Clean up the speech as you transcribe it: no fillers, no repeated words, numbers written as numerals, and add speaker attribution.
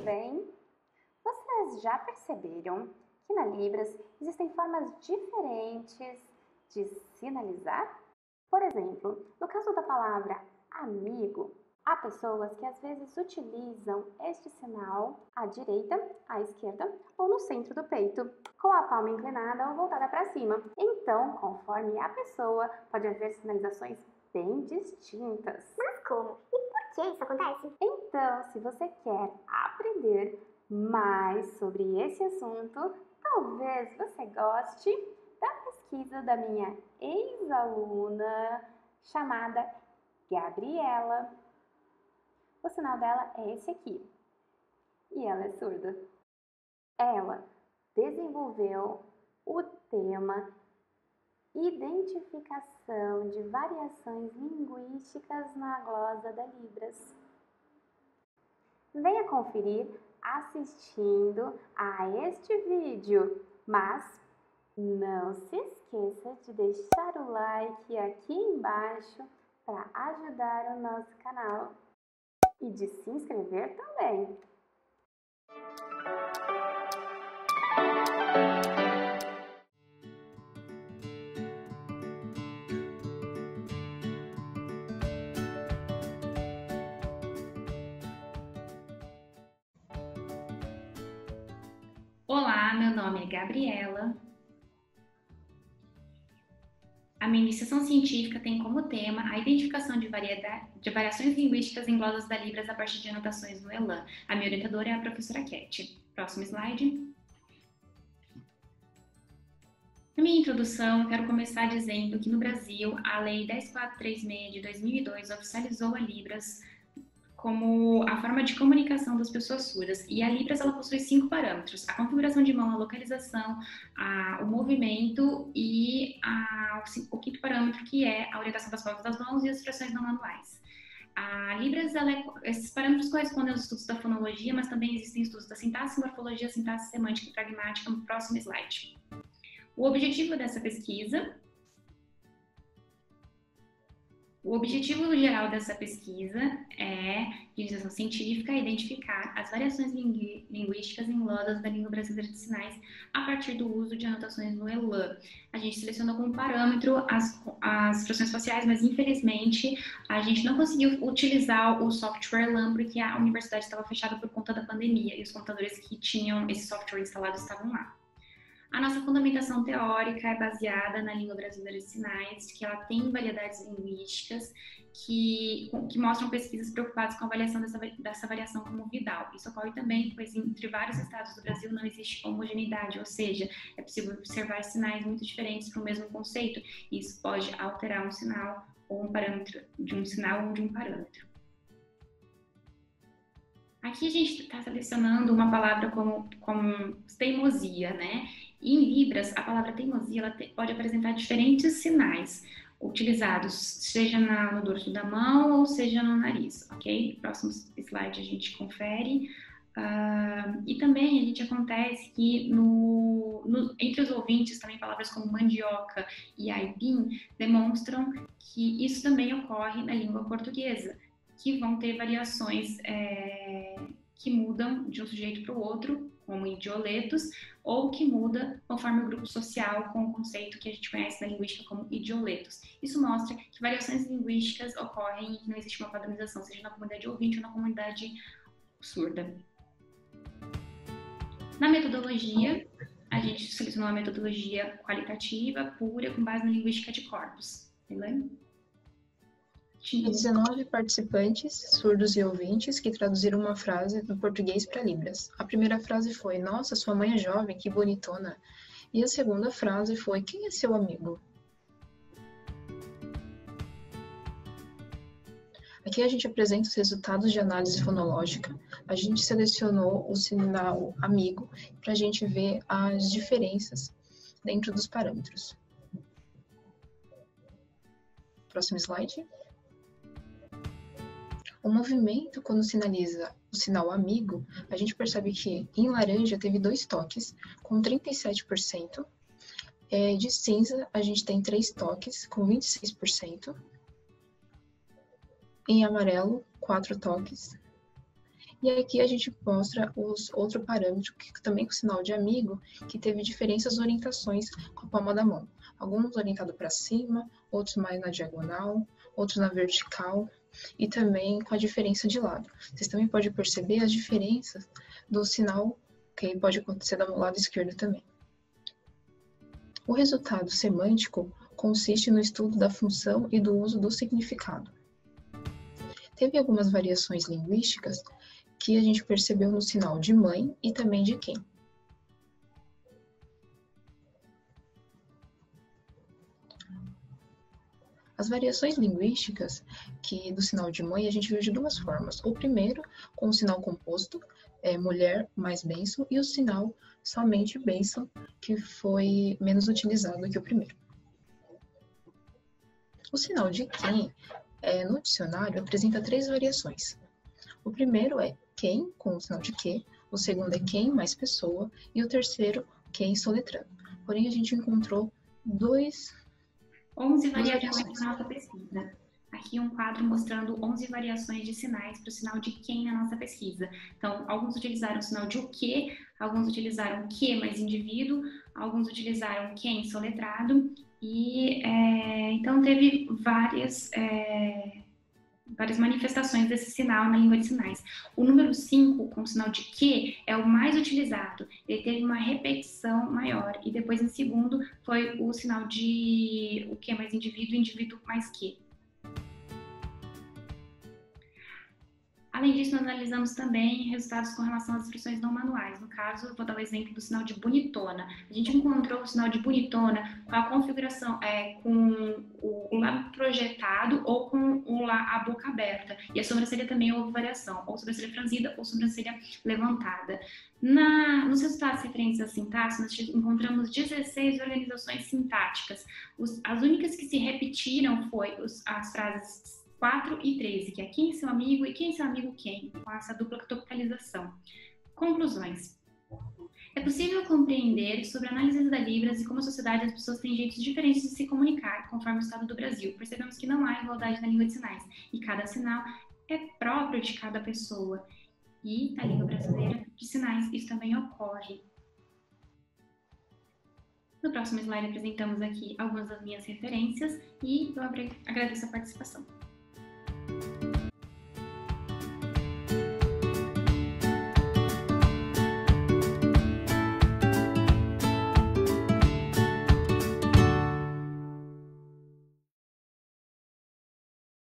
Speaker 1: bem? Vocês já perceberam que na Libras existem formas diferentes de sinalizar? Por exemplo, no caso da palavra amigo, há pessoas que às vezes utilizam este sinal à direita, à esquerda ou no centro do peito, com a palma inclinada ou voltada para cima. Então, conforme a pessoa, pode haver sinalizações bem distintas.
Speaker 2: Mas como? E por que isso acontece?
Speaker 1: Então, se você quer aprender mais sobre esse assunto, talvez você goste da pesquisa da minha ex-aluna chamada Gabriela. O sinal dela é esse aqui. E ela é surda. Ela desenvolveu o tema Identificação de variações linguísticas na glosa da Libras. Venha conferir assistindo a este vídeo, mas não se esqueça de deixar o like aqui embaixo para ajudar o nosso canal e de se inscrever também.
Speaker 3: Olá, meu nome é Gabriela. A minha iniciação científica tem como tema a identificação de variações linguísticas em glosas da Libras a partir de anotações no ELAN. A minha orientadora é a professora Cat. Próximo slide. Na minha introdução, eu quero começar dizendo que no Brasil, a Lei 10.436 de 2002 oficializou a Libras como a forma de comunicação das pessoas surdas. E a Libras ela possui 5 parâmetros: a configuração de mão, a localização, o movimento e o quinto parâmetro, que é a orientação das palmas das mãos e as expressões não manuais. A Libras, esses parâmetros correspondem aos estudos da fonologia, mas também existem estudos da sintaxe, morfologia, sintaxe semântica e pragmática no próximo slide. O objetivo geral dessa pesquisa é, de iniciação científica, identificar as variações linguísticas em glosas da língua brasileira de sinais a partir do uso de anotações no ELAN. A gente selecionou como parâmetro as expressões faciais, mas infelizmente a gente não conseguiu utilizar o software ELAN porque a universidade estava fechada por conta da pandemia e os computadores que tinham esse software instalado estavam lá. A nossa fundamentação teórica é baseada na língua brasileira de sinais, que ela tem variedades linguísticas que mostram pesquisas preocupadas com a avaliação dessa variação como vidal. Isso ocorre também, pois entre vários estados do Brasil não existe homogeneidade, ou seja, é possível observar sinais muito diferentes para o mesmo conceito, e isso pode alterar um sinal ou um parâmetro de um sinal ou de um parâmetro. Aqui a gente está selecionando uma palavra como teimosia, né? E em Libras, a palavra teimosia ela pode apresentar diferentes sinais utilizados, seja no dorso da mão ou seja no nariz, ok? Próximo slide a gente confere. E também a gente acontece que entre os ouvintes também palavras como mandioca e aipim demonstram que isso também ocorre na língua portuguesa, que vão ter variações que mudam de um sujeito para o outro, como idioletos, ou que muda conforme o grupo social, com o conceito que a gente conhece na linguística como idioletos. Isso mostra que variações linguísticas ocorrem e que não existe uma padronização, seja na comunidade ouvinte ou na comunidade surda. Na metodologia, a gente selecionou uma metodologia qualitativa, pura, com base na linguística de corpos. Elaine?
Speaker 4: 19 participantes, surdos e ouvintes, que traduziram uma frase do português para Libras. A primeira frase foi: "Nossa, sua mãe é jovem, que bonitona." E a segunda frase foi: "Quem é seu amigo?" Aqui a gente apresenta os resultados de análise fonológica. A gente selecionou o sinal amigo para a gente ver as diferenças dentro dos parâmetros. Próximo slide. O movimento, quando sinaliza o sinal amigo, a gente percebe que em laranja teve 2 toques, com 37%. De cinza, a gente tem 3 toques, com 26%. Em amarelo, 4 toques. E aqui a gente mostra outro parâmetro, que também com o sinal de amigo, que teve diferentes orientações com a palma da mão. Alguns orientados para cima, outros mais na diagonal, outros na vertical, e também com a diferença de lado. Vocês também podem perceber as diferenças do sinal, que pode acontecer do lado esquerdo também. O resultado semântico consiste no estudo da função e do uso do significado. Teve algumas variações linguísticas que a gente percebeu no sinal de mãe e também de quem. As variações linguísticas do sinal de mãe a gente viu de duas formas. O primeiro, com o sinal composto, mulher mais bênção, e o sinal somente bênção, que foi menos utilizado que o primeiro. O sinal de quem, no dicionário, apresenta 3 variações. O primeiro é quem, com o sinal de que, o segundo é quem mais pessoa, e o terceiro, quem soletrando. Porém, a gente encontrou
Speaker 3: 11 variações na nossa pesquisa. Aqui um quadro mostrando 11 variações de sinais para o sinal de quem na nossa pesquisa. Então, alguns utilizaram o sinal de o que, alguns utilizaram que mais indivíduo, alguns utilizaram quem soletrado, e então teve várias manifestações desse sinal na língua de sinais. O número 5, com o sinal de que, é o mais utilizado. Ele teve uma repetição maior. E depois, em segundo, foi o sinal de o que mais indivíduo, indivíduo mais que. Além disso, nós analisamos também resultados com relação às expressões não manuais. No caso, vou dar o exemplo do sinal de bonitona. A gente encontrou o sinal de bonitona com a configuração, com o lábio projetado ou com a boca aberta. E a sobrancelha também houve variação, ou sobrancelha franzida ou sobrancelha levantada. Nos resultados referentes à sintaxe, nós encontramos 16 organizações sintáticas. As únicas que se repetiram foi as frases 4 e 13, que é quem é seu amigo e quem é seu amigo quem, com essa dupla topicalização. Conclusões. É possível compreender sobre a análise da Libras e como a sociedade as pessoas têm jeitos diferentes de se comunicar, conforme o estado do Brasil. Percebemos que não há igualdade na língua de sinais, e cada sinal é próprio de cada pessoa. E na língua brasileira de sinais isso também ocorre. No próximo slide apresentamos aqui algumas das minhas referências e eu agradeço a participação.